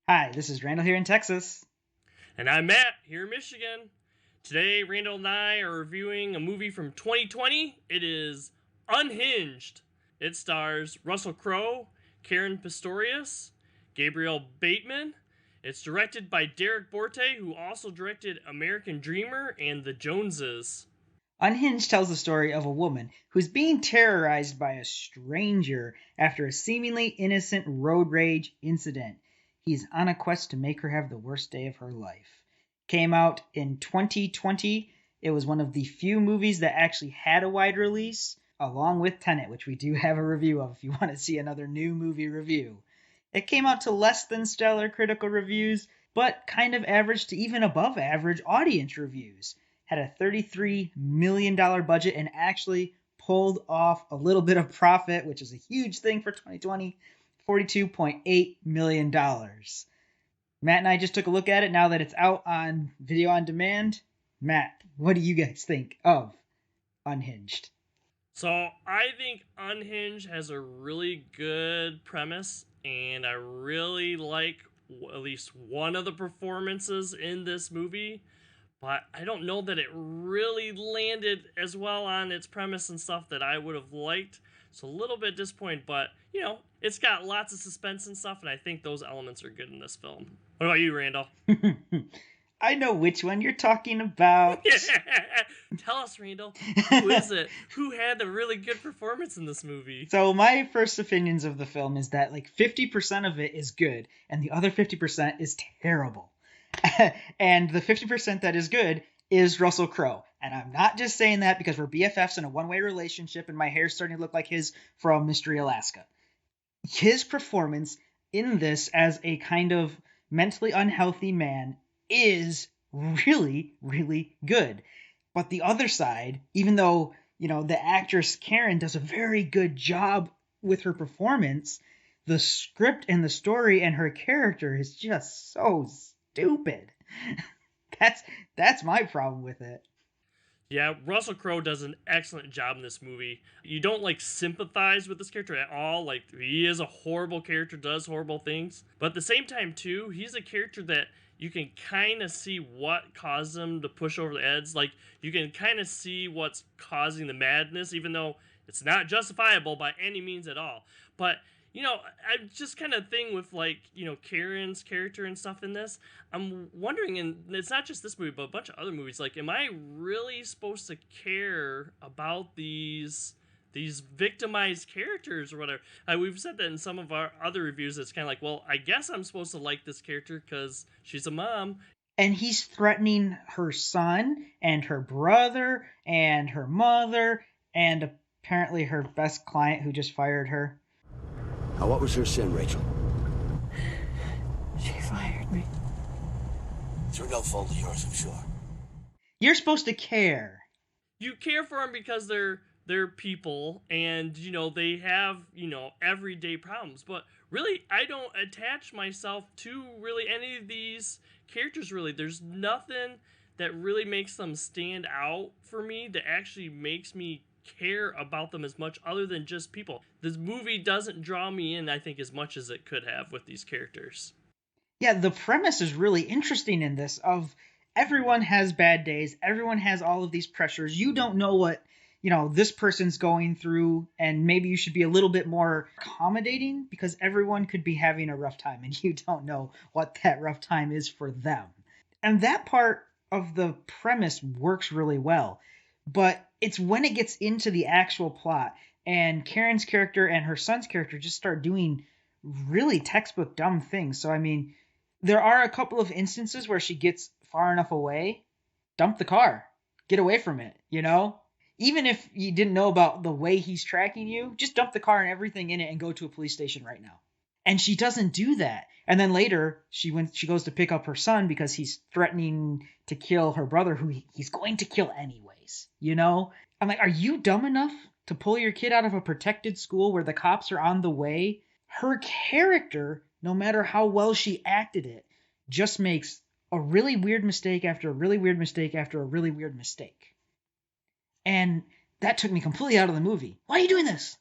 Hi, this is Randall here in Texas. And I'm Matt, here in Michigan. Today, Randall and I are reviewing a movie from 2020. It is Unhinged. It stars Russell Crowe, Karen Pistorius, Gabriel Bateman. It's directed by Derrick Borte, who also directed American Dreamer and The Joneses. Unhinged tells the story of a woman who's being terrorized by a stranger after a seemingly innocent road rage incident. He's on a quest to make her have the worst day of her life. Came out in 2020. It was one of the few movies that actually had a wide release, along with Tenet, which we do have a review of if you want to see another new movie review. It came out to less than stellar critical reviews, but kind of average to even above average audience reviews. Had a $33 million budget and actually pulled off a little bit of profit, which is a huge thing for 2020, $42.8 million. Matt and I just took a look at it now that it's out on video on demand. Matt, what do you guys think of Unhinged? So, I think Unhinged has a really good premise, and I really like at least one of the performances in this movie. But I don't know that it really landed as well on its premise and stuff that I would have liked. So a little bit disappointed, but it's got lots of suspense and stuff, and I think those elements are good in this film. What about you, Randall? I know which one you're talking about. Tell us, Randall. Who is it? Who had a really good performance in this movie? So my first opinions of the film is that like 50% of it is good and the other 50% is terrible. And the 50% that is good is Russell Crowe. And I'm not just saying that because we're BFFs in a one-way relationship and my hair's starting to look like his from Mystery Alaska. His performance in this as a kind of mentally unhealthy man is really, really good. But the other side, even though, the actress Karen does a very good job with her performance, the script and the story and her character is just so stupid. That's my problem with it. Yeah, Russell Crowe does an excellent job in this movie. You don't sympathize with this character at all. Like, he is a horrible character, does horrible things. But at the same time too, he's a character that you can kind of see what caused him to push over the edge. Like, you can kind of see what's causing the madness, even though it's not justifiable by any means at all. But I just kind of thing with Karen's character and stuff in this. I'm wondering, and it's not just this movie, but a bunch of other movies. Like, am I really supposed to care about these victimized characters or whatever? We've said that in some of our other reviews. It's kind of like, well, I guess I'm supposed to like this character because she's a mom. And he's threatening her son and her brother and her mother and apparently her best client who just fired her. Now, what was her sin, Rachel? She fired me. Through no fault of yours, I'm sure. You're supposed to care. You care for them because they're people, and they have everyday problems. But really, I don't attach myself to really any of these characters. Really, there's nothing that really makes them stand out for me that actually makes me care about them as much, other than just people. This movie doesn't draw me in, I think, as much as it could have with these characters. Yeah, the premise is really interesting in this of everyone has bad days, everyone has all of these pressures. You don't know what, this person's going through, and maybe you should be a little bit more accommodating because everyone could be having a rough time and you don't know what that rough time is for them. And that part of the premise works really well. But it's when it gets into the actual plot and Karen's character and her son's character just start doing really textbook dumb things. So, I mean, there are a couple of instances where she gets far enough away, dump the car, get away from it, Even if you didn't know about the way he's tracking you, just dump the car and everything in it and go to a police station right now. And she doesn't do that. And then later, she goes to pick up her son because he's threatening to kill her brother, who he's going to kill anyways, I'm like, are you dumb enough to pull your kid out of a protected school where the cops are on the way? Her character, no matter how well she acted it, just makes a really weird mistake after a really weird mistake after a really weird mistake. And that took me completely out of the movie. Why are you doing this?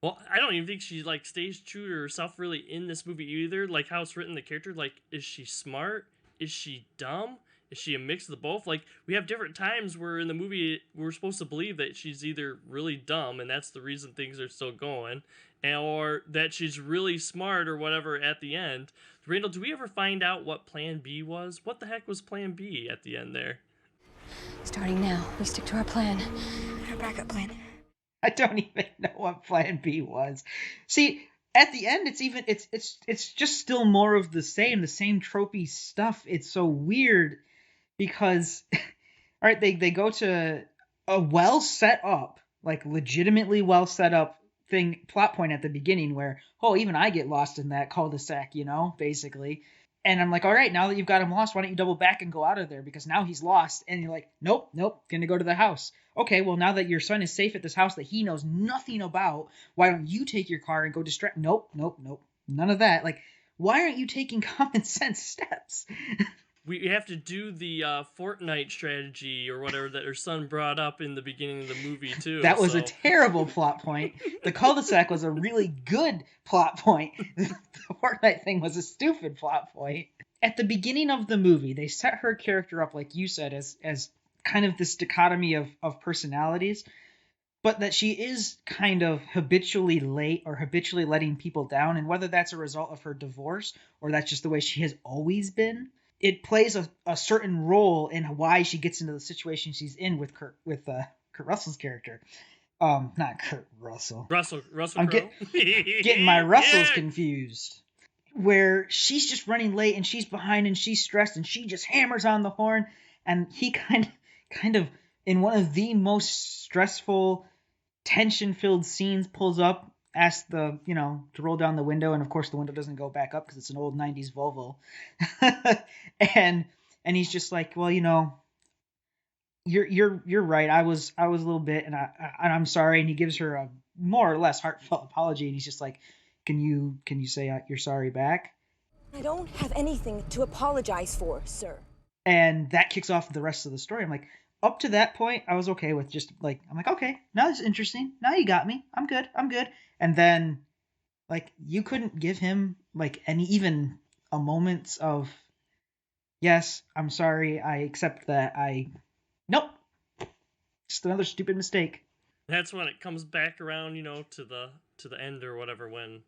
Well, I don't even think she like stays true to herself really in this movie either. Like how it's written, the character, like, is she smart? Is she dumb? Is she a mix of the both? Like, we have different times where in the movie we're supposed to believe that she's either really dumb and that's the reason things are still going, or that she's really smart or whatever at the end. Randall, do we ever find out what Plan B was? What the heck was Plan B at the end there? Starting now, we stick to our plan. Our backup plan. I don't even know what Plan B was. See, at the end, it's just still more of the same tropey stuff. It's so weird because, all right, they go to a well set up, like legitimately well set up plot point at the beginning where, oh, even I get lost in that cul-de-sac, basically. And I'm like, all right, now that you've got him lost, why don't you double back and go out of there? Because now he's lost. And you're like, nope, gonna go to the house. Okay, well, now that your son is safe at this house that he knows nothing about, why don't you take your car and go distract? Nope. None of that. Like, why aren't you taking common sense steps? We have to do the Fortnite strategy or whatever that her son brought up in the beginning of the movie, too. That was a terrible plot point. The cul-de-sac was a really good plot point. The Fortnite thing was a stupid plot point. At the beginning of the movie, they set her character up, like you said, as kind of this dichotomy of personalities, but that she is kind of habitually late or habitually letting people down, and whether that's a result of her divorce or that's just the way she has always been, it plays a certain role in why she gets into the situation she's in with Kurt Russell's character. Not Kurt Russell. Russell I'm Crowe. getting my Russells confused. Where she's just running late and she's behind and she's stressed and she just hammers on the horn, and he kind of in one of the most stressful, tension-filled scenes pulls up, asks to roll down the window, and of course the window doesn't go back up because it's an old 90s Volvo. and he's just like, well, you're right. I was a little bit, and I'm sorry. And he gives her a more or less heartfelt apology, and he's just like, can you say you're sorry back? I don't have anything to apologize for, sir. And that kicks off the rest of the story. I'm like, up to that point, I was okay with just like, I'm like, okay, now this is interesting. Now you got me. I'm good. And then, like, you couldn't give him like even a moment of, yes, I'm sorry, I accept that. Nope, just another stupid mistake. That's when it comes back around, to the end or whatever, when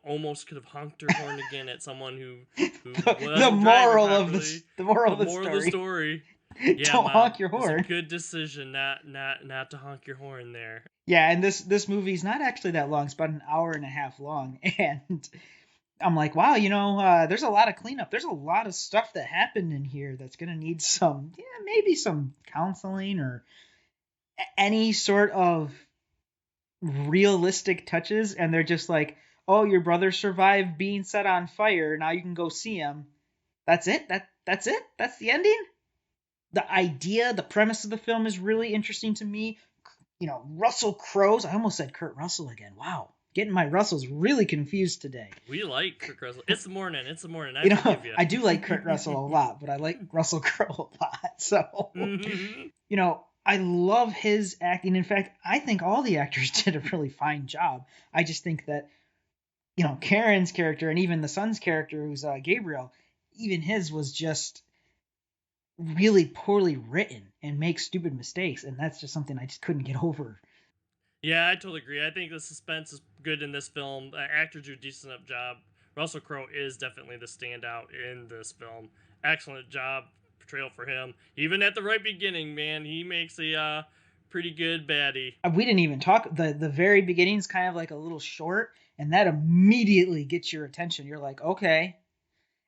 almost could have honked her horn again at someone who the moral of the story. Yeah, don't honk your horn. It's a good decision not to honk your horn there. Yeah, and this movie's not actually that long. It's about an hour and a half long, and I'm like, wow, there's a lot of cleanup. There's a lot of stuff that happened in here that's gonna need maybe some counseling or any sort of realistic touches. And they're just like, oh, your brother survived being set on fire. Now you can go see him. That's it? That's it? That's the ending? The idea, the premise of the film is really interesting to me. Russell Crowe's. I almost said Kurt Russell again. Wow. Getting my Russells really confused today. We like Kurt Russell. It's the morning. I do like Kurt Russell a lot, but I like Russell Crowe a lot. So, I love his acting. In fact, I think all the actors did a really fine job. I just think that, Karen's character and even the son's character, who's Gabriel, even his was just really poorly written and makes stupid mistakes. And that's just something I just couldn't get over. Yeah, I totally agree. I think the suspense is good in this film. Actors do a decent enough job. Russell Crowe is definitely the standout in this film. Excellent job portrayal for him. Even at the right beginning, man, he makes a pretty good baddie. We didn't even talk. The very beginning's kind of like a little short, and that immediately gets your attention. You're like, okay.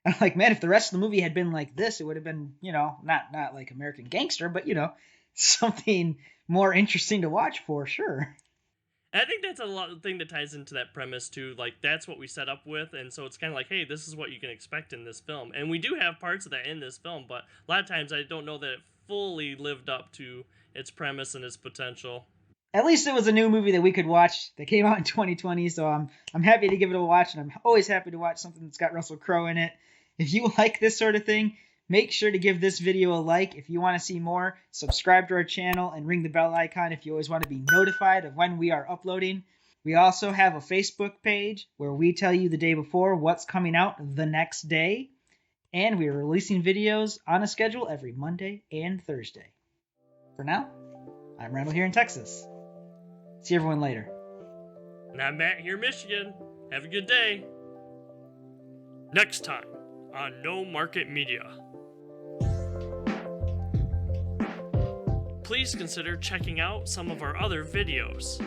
I'm like, man, if the rest of the movie had been like this, it would have been, not like American Gangster, but, something more interesting to watch for sure. I think that's a lot of thing that ties into that premise too. Like, that's what we set up with, and so it's kind of like, hey, this is what you can expect in this film. And we do have parts of that in this film, but a lot of times I don't know that it fully lived up to its premise and its potential. At least it was a new movie that we could watch that came out in 2020, so I'm happy to give it a watch, and I'm always happy to watch something that's got Russell Crowe in it. If you like this sort of thing, make sure to give this video a like. If you want to see more, subscribe to our channel and ring the bell icon if you always want to be notified of when we are uploading. We also have a Facebook page where we tell you the day before what's coming out the next day. And we are releasing videos on a schedule every Monday and Thursday. For now, I'm Randall here in Texas. See everyone later. And I'm Matt here in Michigan. Have a good day. Next time on No Market Media. Please consider checking out some of our other videos.